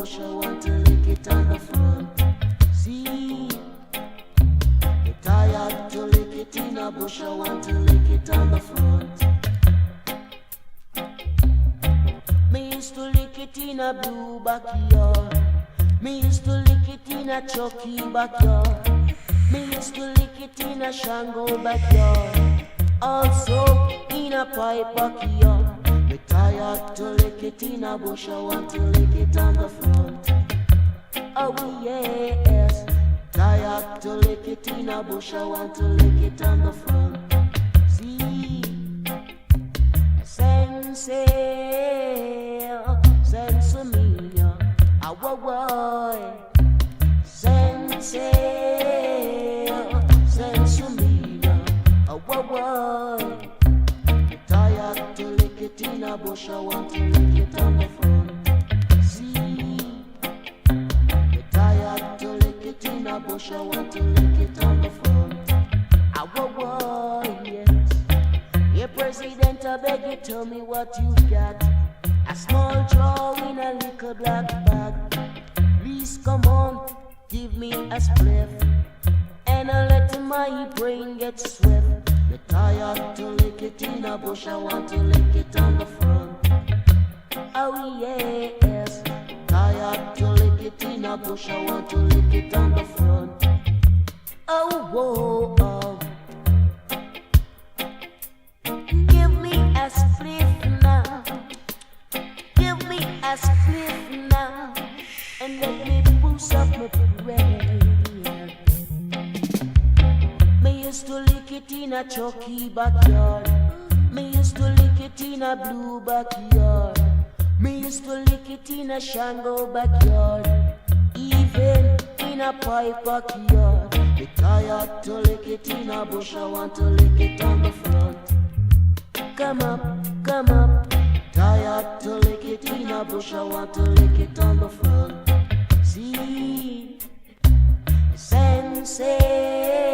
bush, I want to lick it on the front. See, you're tired to lick it in a bush, I want to lick it on the front. Me used to lick it in a blue backyard. Me used to lick it in a Chucky backyard. Me used to lick it in a Shango backyard. Also in a pipe backyard. Me tired to lick it in a bush, I want to lick it on the front. Oh yes, tired to lick it in a bush, I want to lick it on the front. See, sensei, sensomia, our boy. Sensei, sensomia, our boy. Tired to lick it in a bush, I want to lick it on the front. See, tired to lick it in a bush, I want to lick it on the front. Our boy, yes. Yeah, President, I beg you, tell me what you got. A small draw in a little black bag. Please come on, give me a spliff, and I let my brain get swift. Me tired to lick it in a bush, I want to lick it on the front. Oh yes, tired to lick it in a bush, I want to lick it on the front. Oh, whoa, oh. Give me a spliff now. Give me a spliff now, and let me boost up my brain. Me used to lick it in a Chucky backyard. Me used to lick it in a blue backyard. Me used to lick it in a Shango backyard. Even in a pipe backyard. Me tired to lick it in a bush, I want to lick it on the front. Come up, come up. Tired to lick it in a bush, I want to lick it on the front. See, sensei.